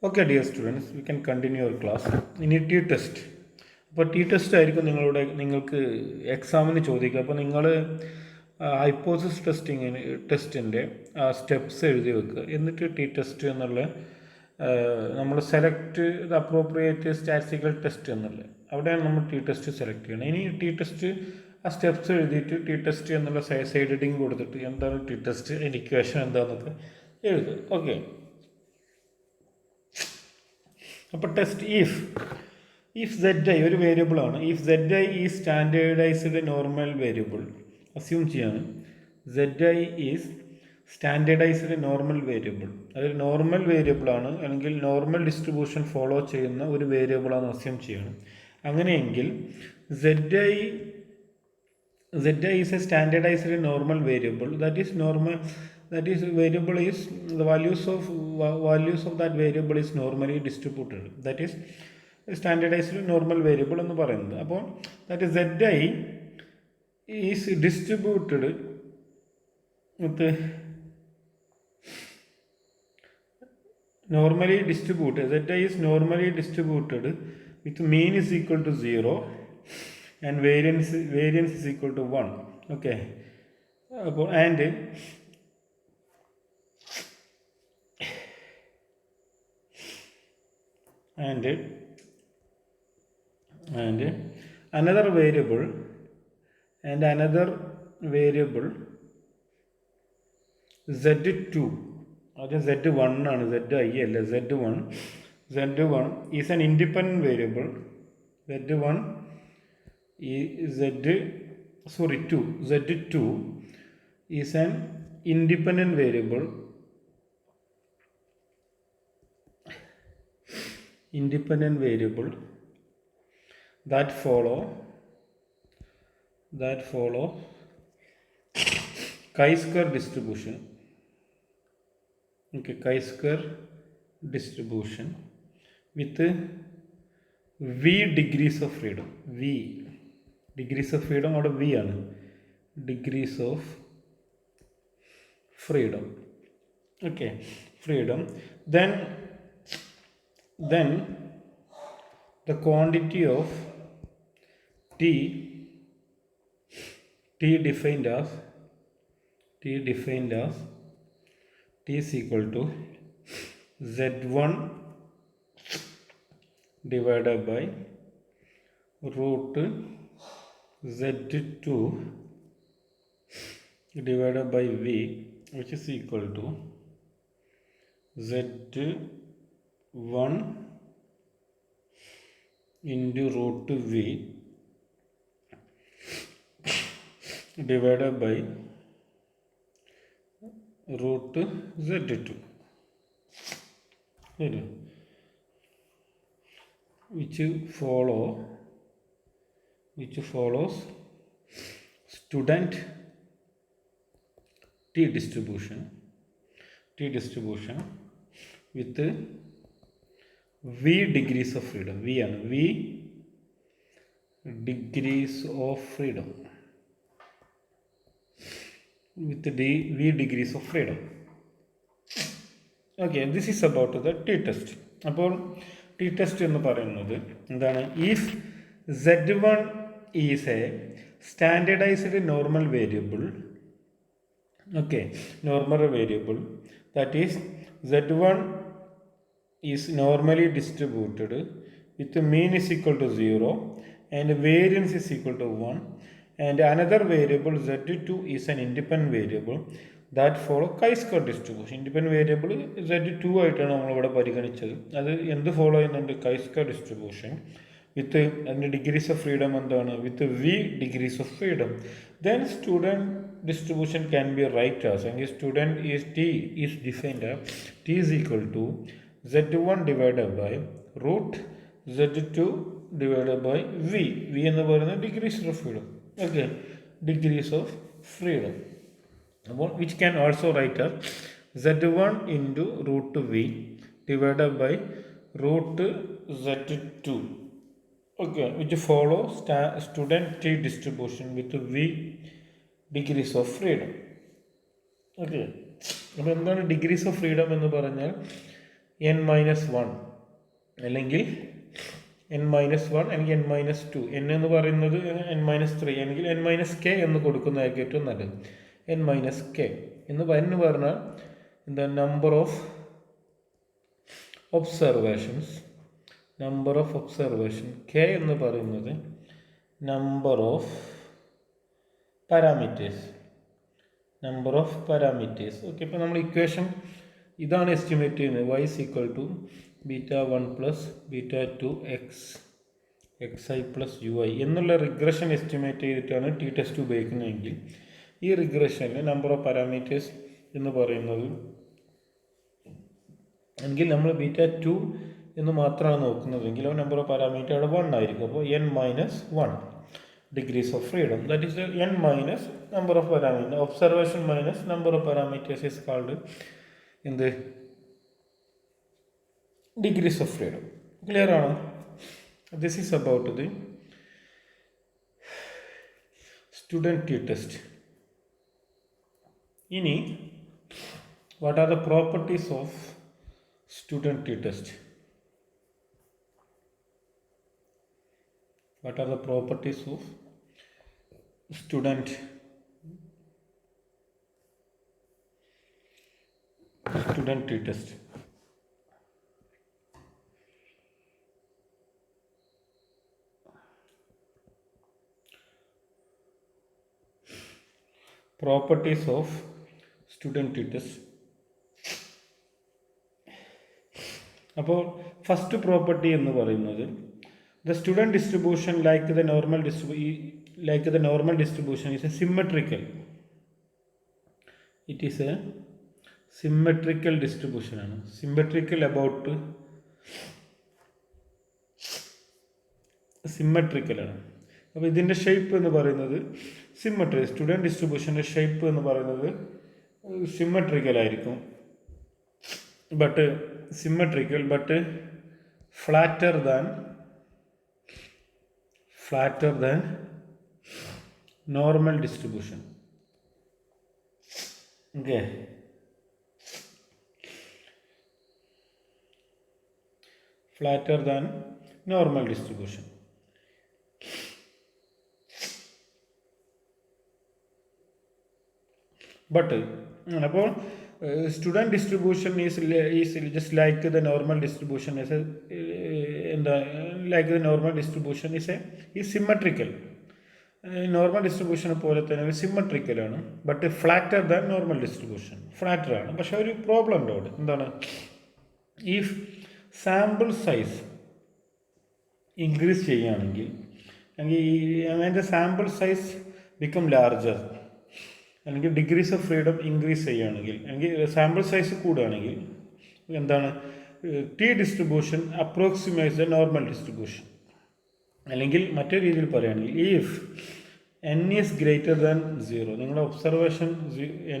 Okay, dear students, we can continue our class. ഇനി T test. അപ്പോൾ T test ആയിരിക്കും നിങ്ങൾക്ക് എക്സാമിന് ചോദിക്കുക. അപ്പോൾ നിങ്ങൾ ഹൈപ്പോസിസ് ടെസ്റ്റിൻ്റെ സ്റ്റെപ്സ് എഴുതി വെക്കുക. എന്നിട്ട് ടി ടെസ്റ്റ് എന്നുള്ള നമ്മൾ select the appropriate statistical test എന്നുള്ള അവിടെയാണ് നമ്മൾ ടി ടെസ്റ്റ് സെലക്ട് ചെയ്യണം. ഇനി ടി ടെസ്റ്റ് ആ സ്റ്റെപ്സ് എഴുതിയിട്ട് ടി ടെസ്റ്റ് എന്നുള്ള സൈഡ് ഹെഡിങ് കൊടുത്തിട്ട് എന്താണ് ടി ടെസ്റ്റ്, ഇക്വേഷൻ എന്താണെന്നൊക്കെ എഴുതുക. ഓക്കെ. അപ്പോൾ ടെസ്റ്റ് ഇഫ് സെഡ് ഐ ഒരു വേരിയബിൾ ആണ്. If Z I is standardised normal variable assume ചെയ്യാണ്. Z I is standardised normal variable, അതൊരു നോർമൽ വേരിയബിൾ ആണ്, അല്ലെങ്കിൽ നോർമൽ ഡിസ്ട്രിബ്യൂഷൻ ഫോളോ ചെയ്യുന്ന ഒരു വേരിയബിൾ ആണ് അസ്യൂം ചെയ്യണം. അങ്ങനെയെങ്കിൽ Z I is a standardised normal variable, that is variable is the values of that variable is normally distributed, that is standardized normal variable എന്ന് പറയുന്നത്. അപ്പോൾ that is zi is distributed with normally distributed, zi is normally distributed with mean is equal to 0 and variance is equal to 1. Okay. അപ്പോൾ and another variable z2, അത് z1 ആണ്, zi അല്ല, z1 is an independent variable. z2 is an independent variable that follow chi-square distribution. Okay, chi-square distribution with v degrees of freedom. അവിടെ v ആണ്, degrees of freedom. Okay, freedom. Then the quantity of t defined as t is equal to z1 divided by root z2 divided by v, which is equal to z1 into root v divided by root z2, which follows student t distribution with v degrees of freedom. v degrees of freedom with v degrees of freedom. Okay, this is about the t test. അപ്പോൾ t test എന്ന് പറയുന്നത് എന്താണ്? if z1 is a standardized normal variable, okay, normal variable, that is z1 is normally distributed with mean is equal to 0 and variance is equal to 1, and another variable z2 is an independent variable that follow chi-square distribution. Independent variable z2 ആയിട്ടാണ് നമ്മളിവിടെ പരിഗണിച്ചത്. അത് എന്ത് follow ചെയ്യുന്നുണ്ട്? chi-square distribution with അതിൻ്റെ degrees of freedom എന്താണ്? വിത്ത് v degrees of freedom. Then student distribution can be right as, and student is t is defined as t is equal to z1 divided by root z2 divided by v എന്ന് പറയുന്നത് degrees of freedom. Okay, degrees of freedom. അപ്പോൾ which can also write as z1 into root v divided by root z2. Okay, which follow student t distribution with v degrees of freedom. Okay, അപ്പോൾ എന്താണ് degrees of freedom എന്ന് പറഞ്ഞാൽ N minus one അല്ലെങ്കിൽ N minus one അല്ലെങ്കിൽ N minus two, N എന്ന് പറയുന്നത് N minus three അല്ലെങ്കിൽ N minus K എന്ന് കൊടുക്കുന്നതായിരിക്കും ഏറ്റവും നല്ലത്. എൻ മൈനസ് കെ എന്ന് പറഞ്ഞാൽ എന്താ, number of observations, number of observation. K എന്ന് പറയുന്നത് number of parameters, number of parameters. Okay, ഇപ്പോൾ നമ്മൾ ഇക്വേഷൻ ഇതാണ് എസ്റ്റിമേറ്റ് ചെയ്യുന്നത്. y is equal to beta 1 plus beta 2 xi plus ui എന്നുള്ള റിഗ്രഷൻ എസ്റ്റിമേറ്റ് ചെയ്തിട്ടാണ് ടി ടെസ്റ്റ് ഉപയോഗിക്കുന്നതെങ്കിൽ ഈ റിഗ്രഷനിൽ നമ്പർ ഓഫ് പാരാമീറ്റേഴ്സ് എന്ന് പറയുന്നത് എങ്കിൽ നമ്മൾ ബീറ്റ 2 എന്ന് മാത്രമാണ് നോക്കുന്നതെങ്കിൽ ആ നമ്പർ ഓഫ് പാരാമീറ്റർ അവിടെ 1 ആയിരിക്കും. അപ്പോൾ n minus 1 degrees of freedom, that is n minus number of parameter. Observation minus number of parameters is called എന്ത്, ഡിഗ്രീസ് ഓഫ് ഫ്രീഡം. ക്ലിയർ ആണോ? This is about the student T test. ഇനി what are the properties of student T test? What are the properties of student t-test? Properties of student t-test. അപ്പോൾ first property എന്ന് പറയുന്നത് the student distribution like the normal distribution is a symmetrical. It is a symmetrical distribution ആണ്. Symmetrical about symmetrical ആണ്. അപ്പോൾ ഇതിൻ്റെ shape എന്ന് പറയുന്നത് symmetry, student ഡിസ്ട്രിബ്യൂഷൻ്റെ shape എന്ന് പറയുന്നത് സിമ്മട്രിക്കൽ ആയിരിക്കും. But symmetrical but flatter than normal distribution. Okay, flatter than normal distribution. But അപ്പോൾ student distribution is just like the normal distribution എന്താ, like the normal distribution is symmetrical. Normal ഡിസ്ട്രിബ്യൂഷനെ പോലെ തന്നെ ഒരു സിമ്മട്രിക്കലാണ്. But flatter than normal distribution, flatter ആണ്. പക്ഷെ ഒരു പ്രോബ്ലം ഉണ്ട് അവിടെ. എന്താണ്? ഇഫ് സാമ്പിൾ സൈസ് ഇൻക്രീസ് ചെയ്യുകയാണെങ്കിൽ, അല്ലെങ്കിൽ സാമ്പിൾ സൈസ് ബിക്കം ലാർജർ, അല്ലെങ്കിൽ ഡിഗ്രീസ് ഓഫ് ഫ്രീഡം ഇൻക്രീസ് ചെയ്യുകയാണെങ്കിൽ, അല്ലെങ്കിൽ സാമ്പിൾ സൈസ് കൂടുകയാണെങ്കിൽ എന്താണ്, T distribution approximates the normal distribution. അല്ലെങ്കിൽ മറ്റൊരു രീതിയിൽ പറയുകയാണെങ്കിൽ if n is greater than 0, നിങ്ങളുടെ observation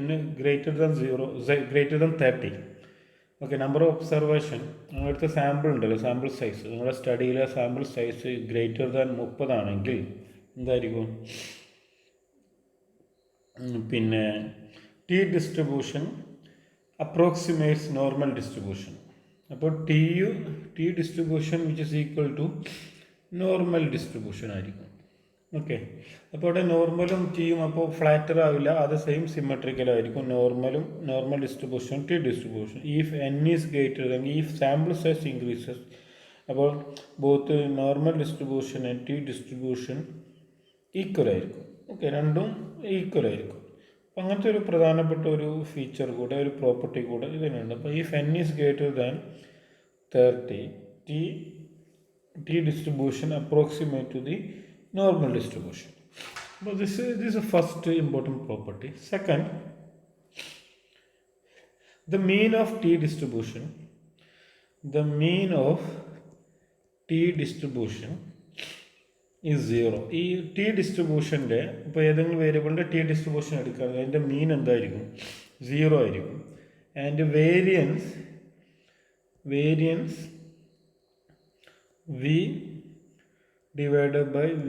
n greater than 0, greater than 30. Okay, number of observation നിങ്ങളടുത്ത സാമ്പിൾ ഉണ്ടല്ലോ, സാമ്പിൾ സൈസ്, നിങ്ങളുടെ സ്റ്റഡിയിലെ സാമ്പിൾ സൈസ് ഗ്രേറ്റർ ദാൻ 30 ആണെങ്കിൽ എന്തായിരിക്കും, പിന്നെ T distribution approximates normal distribution. അപ്പോൾ T distribution which is equal to normal distribution ആയിരിക്കും. ഓക്കെ, അപ്പോൾ അവിടെ നോർമലും ടിയും അപ്പോൾ ഫ്ലാറ്റർ ആവില്ല, അത് സെയിം സിമെട്രിക്കലായിരിക്കും. Normal distribution T distribution. If n is greater than, if sample size increases, അപ്പോൾ both normal distribution and T distribution equal ആയിരിക്കും. ഓക്കെ, രണ്ടും ഈക്വൽ ആയിരിക്കും. അപ്പം അങ്ങനത്തെ ഒരു പ്രധാനപ്പെട്ട ഒരു ഫീച്ചർ കൂടെ, ഒരു പ്രോപ്പർട്ടി കൂടെ ഇതിനുണ്ട്. അപ്പോൾ if n is greater than 30, T distribution approximate to the normal distribution. But this is a first important property. Second, the mean of t distribution is 0. ഈ ടി ഡിസ്ട്രിബ്യൂഷൻ്റെ ഇപ്പോൾ ഏതെങ്കിലും വേരിയബിളിൻ്റെ ടി ഡിസ്ട്രിബ്യൂഷൻ എടുക്കുകയാണെങ്കിൽ അതിൻ്റെ മീൻ എന്തായിരിക്കും, 0 ആയിരിക്കും. And variance v divided by v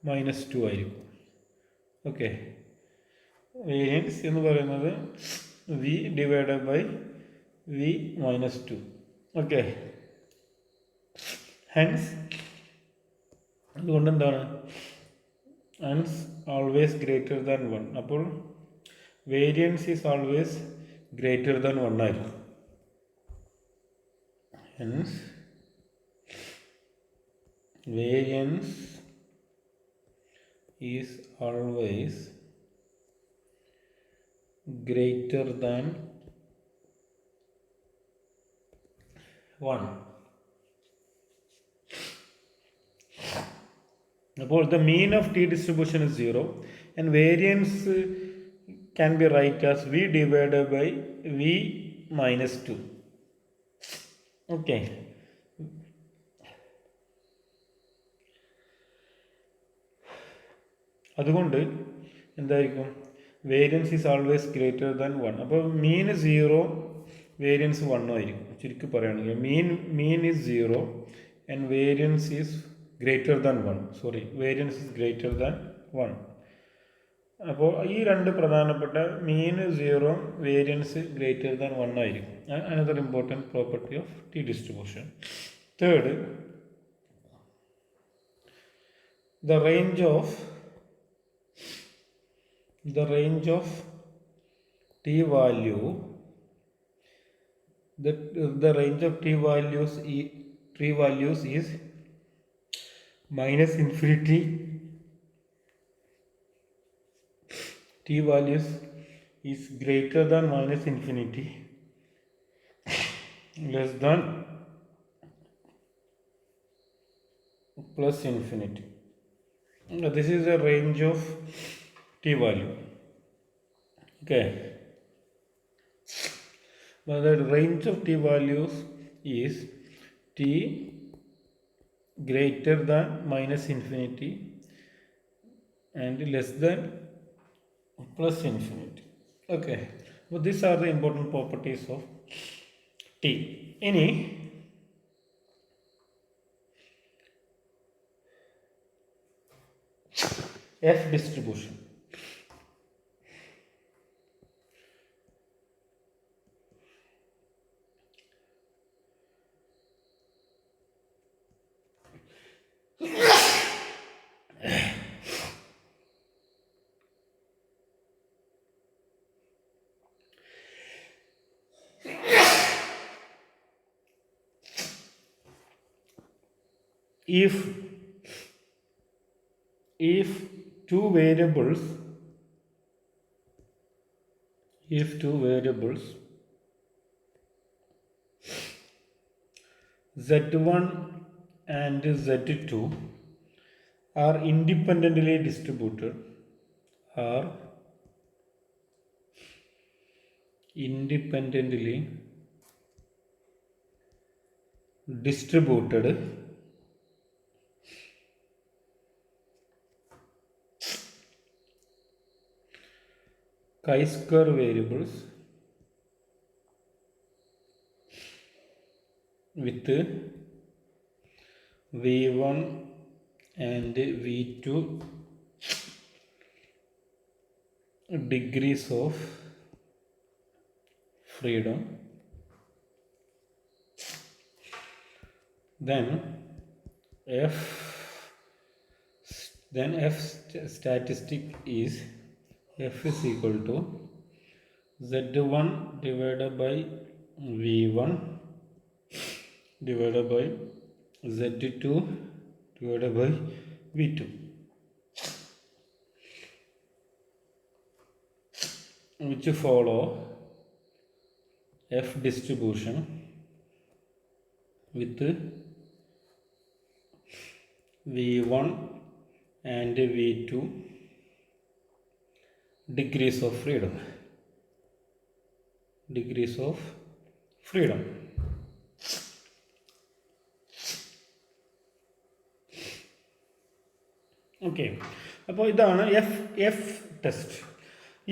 minus 2 ആയിരിക്കും. Okay, variance എന്ന് പറയുന്നത് v divided by v minus 2. Okay. Hence, അതുകൊണ്ട് എന്താണ് hence always greater than 1. അപ്പോൾ variance is always greater than 1 ആയിരിക്കും. Hence, variance is always greater than 1. അപ്പോൾ the mean of t distribution is 0 and variance can be write as v divided by v minus 2. Okay. അതുകൊണ്ട് എന്തായിരിക്കും variance is always greater than 1. അപ്പോൾ mean 0, variance 1 ആയിരിക്കും. ചുരുക്കി പറയുകയാണെങ്കിൽ mean is 0 and variance is greater than 1. Variance is greater than 1. അപ്പോൾ ഈ രണ്ട് പ്രധാനപ്പെട്ട മീൻ 0, വേരിയൻസ് ഗ്രേറ്റർ ദാൻ 1 ആയിരിക്കും. Another important property of T distribution. Third, the range of t value, the range of t values is minus infinity. T values is greater than minus infinity, less than plus infinity. This is the range of t value. Okay. But the range of t values is t greater than minus infinity and less than plus infinity. Okay. But these are the important properties of t. Any F distribution. If two variables z1 and z2 are independently distributed, chi-square variables with v1 and v2 degrees of freedom, then f statistic is f is equal to z1 divided by v1 divided by z2 divided by v2, which follow f distribution with v1 and v2 degrees of freedom. Okay. അപ്പോൾ ഇതാണ് F test.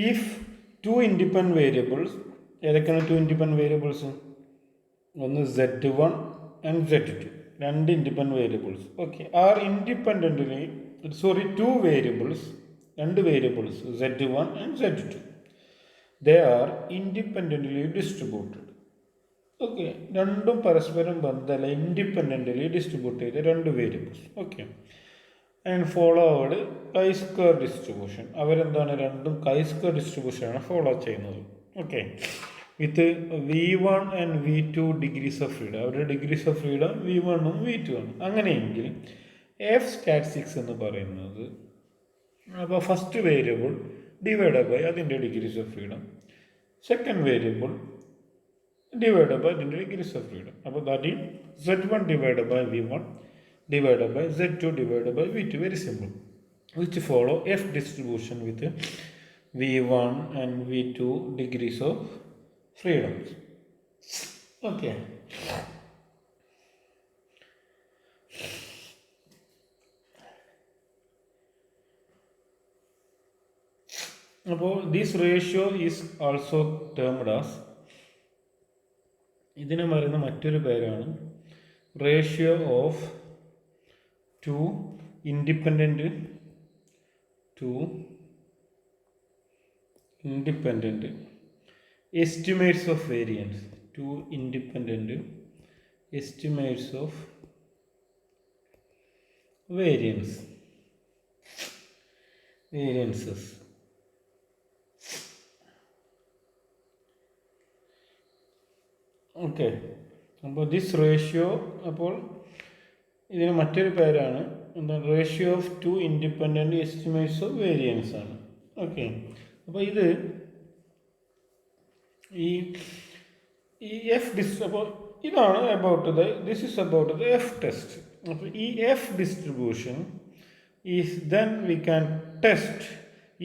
If two independent variables, ഏതൊക്കെയാണ് two independent variables? ഒന്ന് z1 and z2, രണ്ട് independent variables. Okay, are independently രണ്ട് variables z1 and z2 they are independently distributed. Okay, രണ്ടും പരസ്പരം ബന്ധമല്ല, independently distribute ചെയ്ത രണ്ട് variables. Okay, and followed chi square distribution. അവരെന്താണ്, രണ്ടും കൈ സ്ക്വയർ ഡിസ്ട്രിബ്യൂഷനാണ് ഫോളോ ചെയ്യുന്നത്. Okay, with V1 and V2 degrees of freedom. അവരുടെ ഡിഗ്രീസ് ഓഫ് ഫ്രീഡം V1 ഉം V2 ആണ്. അങ്ങനെയെങ്കിൽ എഫ് സ്റ്റാറ്റിസ്റ്റിക്സ് എന്ന് പറയുന്നത്, അപ്പോൾ ഫസ്റ്റ് വേരിയബിൾ ഡിവൈഡ് ബൈ അതിൻ്റെ degrees of freedom, second variable divided by the degrees of freedom. അപ്പോൾ that is Z1 divided by V1 divided by Z2 divided by V2. Very simple. Which follow F distribution with V1 and V2 degrees of freedom. Okay. അപ്പോൾ this ratio is also termed as, ഇതിനെ പറയുന്ന മറ്റൊരു പേരാണ് ratio of two independent estimates of variance. Two independent estimates of variances. Okay, അപ്പോൾ this ratio, അപ്പോൾ ഇതിന് മറ്റൊരു പേരാണ് എന്താണ്, ratio of two independent estimates of variance ആണ്. ഓക്കെ, അപ്പോൾ ഇത് ഈ എഫ് അപ്പോൾ ഇതാണ് about this is about the F test. അപ്പോൾ ഈ F distribution is then we can test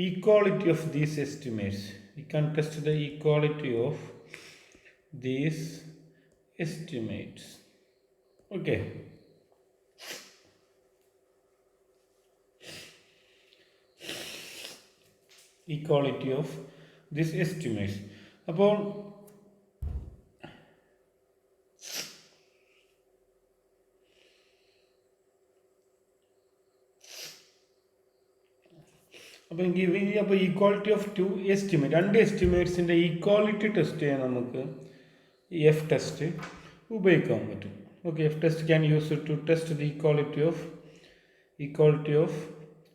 equality of these estimates. We can test the equality of these estimates. Okay, equality of these estimates. അപ്പോൾ equality of two estimate, രണ്ട് എസ്റ്റിമേറ്റ്സിൻ്റെ equality test ചെയ്യാൻ നമുക്ക് F test ഉപയോഗിക്കാൻ പറ്റും. Okay, F test can use to test the equality of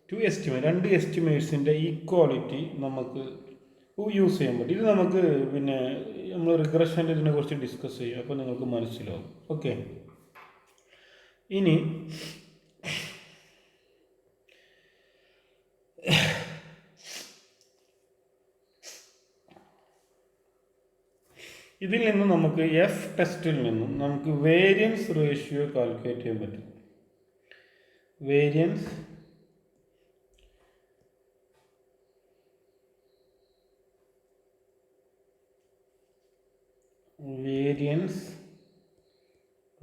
two estimate. രണ്ട് എസ്റ്റിമേറ്റ്സിൻ്റെ equality നമുക്ക് യൂസ് ചെയ്യാൻ പറ്റും. ഇത് നമുക്ക് പിന്നെ നമ്മൾ റിഗ്രഷൻ്റെ ഇതിനെക്കുറിച്ച് ഡിസ്കസ് ചെയ്യും, അപ്പോൾ നിങ്ങൾക്ക് മനസ്സിലാവും. ഓക്കെ, ഇനി ഇതിൽ നിന്ന് നമുക്ക് എഫ് ടെസ്റ്റിൽ നിന്നും നമുക്ക് വേരിയൻസ് റേഷ്യോ കാൽക്കുലേറ്റ് ചെയ്യാൻ പറ്റും. വേരിയൻസ്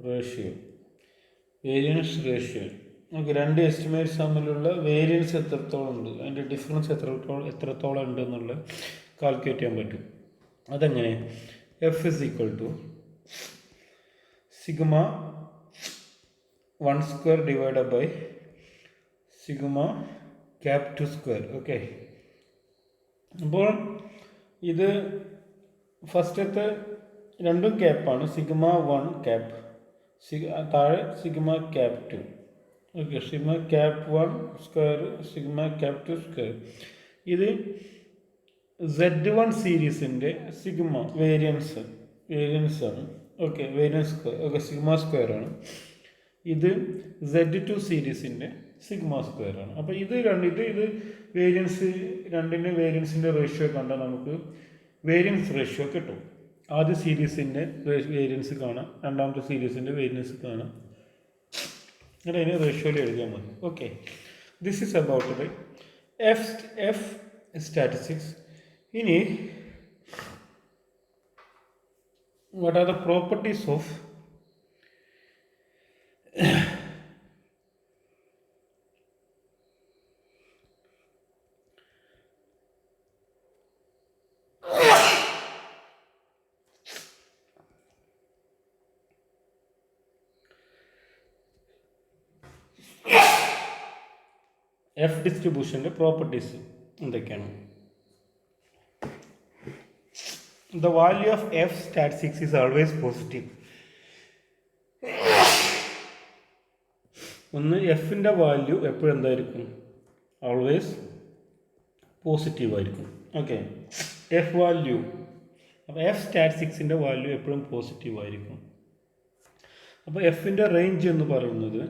റേഷ്യോ നമുക്ക് രണ്ട് എസ്റ്റിമേറ്റ്സ് തമ്മിലുള്ള വേരിയൻസ് എത്രത്തോളം ഉണ്ട്, അതിൻ്റെ ഡിഫറൻസ് എത്രത്തോളം ഉണ്ട് എന്നുള്ളത് കാൽക്കുലേറ്റ് ചെയ്യാൻ പറ്റും. അതെങ്ങനെ? F is equal to sigma 1 square divided by sigma cap 2 square. Okay, അപ്പോൾ ഇത് ഫസ്റ്റത്തെ രണ്ടും ക്യാപ്പാണ്. സിഗ്മ 1 ക്യാപ്പ്, താഴെ sigma cap 2. Okay, sigma cap 1 square, sigma cap 2 square. ഇത് Z1 സീരീസിൻ്റെ സിഗ്മ വേരിയൻസ് ആണ്. Okay, variance square, okay, sigma square ആണ്. ഇത് Z2 സീരീസിൻ്റെ സിഗ്മ സ്ക്വയർ ആണ്. അപ്പോൾ ഇത് വേരിയൻസ്, രണ്ടിൻ്റെ വേരിയൻസിൻ്റെ റേഷ്യോ കണ്ടാൽ നമുക്ക് വേരിയൻസ് റേഷ്യോ കിട്ടും. ആദ്യ സീരീസിൻ്റെ വേരിയൻസ് കാണാം, രണ്ടാമത്തെ സീരീസിൻ്റെ വേരിയൻസ് കാണാം, എന്നിട്ട് അതിന് റേഷ്യോയിൽ എഴുതിയാൽ മതി. Okay, this is about the F statistics. ഇനി what are the properties of F ഡിസ്ട്രിബ്യൂഷൻ്റെ പ്രോപ്പർട്ടീസ് എന്തൊക്കെയാണ്? the value of f stat 6 is always positive. ഒന്ന് എഫിൻ്റെ വാല്യൂ എപ്പോഴും എന്തായിരിക്കും? ഓൾവേസ് പോസിറ്റീവ് ആയിരിക്കും. ഓക്കെ, എഫ് വാല്യൂ, അപ്പോൾ എഫ് സ്റ്റാറ്റ് 6ൻ്റെ വാല്യൂ എപ്പോഴും പോസിറ്റീവ് ആയിരിക്കും. അപ്പോൾ എഫിൻ്റെ റേഞ്ച് എന്ന് പറയുന്നത്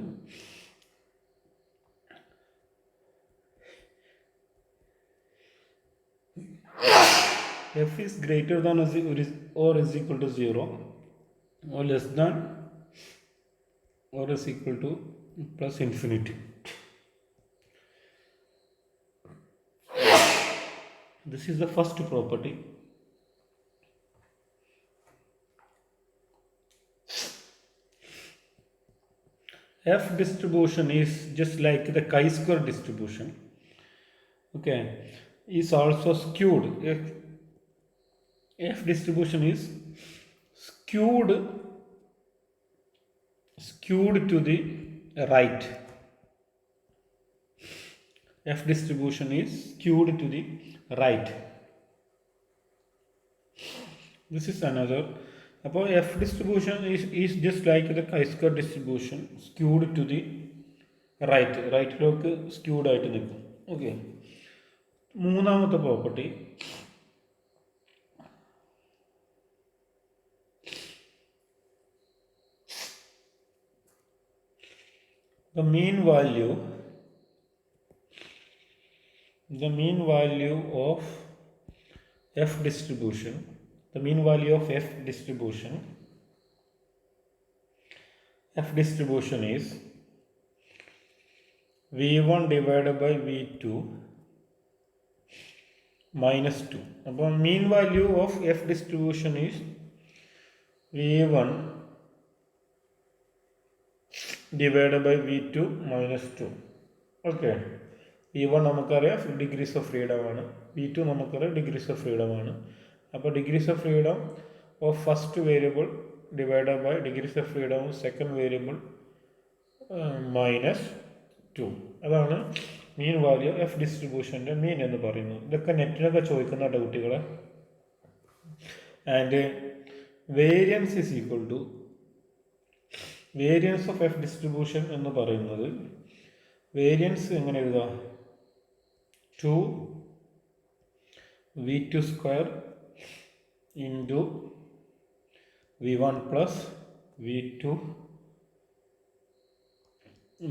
f is greater than or is equal to 0 or less than or is equal to plus infinity. This is the first property. F distribution is just like the chi-square distribution. Okay, is also skewed. F distribution is skewed to the right. F distribution is skewed to the right. This is another. അപ്പോൾ F distribution is just like the chi-square distribution skewed to the right, റൈറ്റിലേക്ക് skewed ആയിട്ട് നിൽക്കും. Okay, മൂന്നാമത്തെ property, the mean value of f distribution, the mean value of f distribution is v1 divided by v2 minus 2. അപ്പോൾ mean value of f distribution is v1 divided by v2 minus 2. Okay, v1 നമുക്കറിയാം degrees of freedom ആണ്, v2 നമുക്കറിയാം degrees of freedom ആണ്. അപ്പോൾ degrees of freedom of first variable divided by degrees of freedom of second variable minus 2. അതാണ് mean value F ഡിസ്ട്രിബ്യൂഷൻ്റെ മീൻ എന്ന് പറയുന്നത്. ഇതൊക്കെ നെറ്റിനൊക്കെ ചോദിക്കുന്ന കുട്ടികളെ. And variance is equal to, variance of F distribution എന്ന് പറയുന്നത്, വേരിയൻസ് എങ്ങനെ എഴുതാം? 2v2 square into v1 plus v2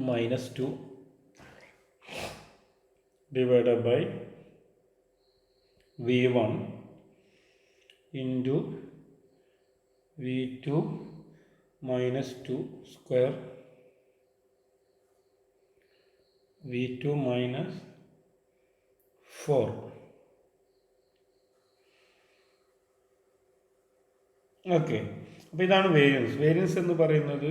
minus 2 divided by v1 into v2 minus 2 square v2 minus 4. Okay, അപ്പോൾ ഇതാണ് വേരിയൻസ്. വേരിയൻസ് എന്ന് പറയുന്നത്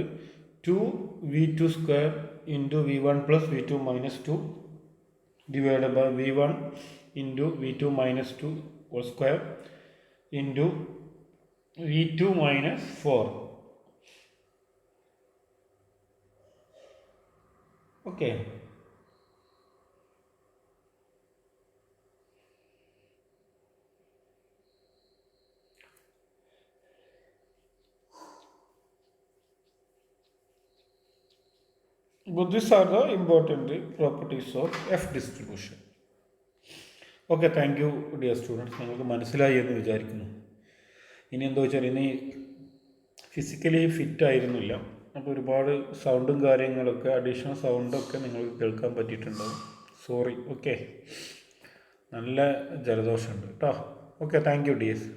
2v2 square into v1 plus v2 minus 2 divided by v1 into v2 minus 2 whole square into v2 minus 4. Okay, but these are the important properties of F distribution. Okay, thank you dear students. നിങ്ങൾക്ക് മനസ്സിലായി എന്ന് വിചാരിക്കുന്നു. ഇനി എന്താ വെച്ചാൽ ഇനി physically fit ആയിരുന്നില്ല, അപ്പോൾ ഒരുപാട് സൗണ്ടും കാര്യങ്ങളൊക്കെ അഡീഷണൽ സൗണ്ടൊക്കെ നിങ്ങൾക്ക് കേൾക്കാൻ പറ്റിയിട്ടുണ്ടാവും. സോറി. ഓക്കെ, നല്ല ജലദോഷമുണ്ട് കേട്ടോ. Okay, thank you dears.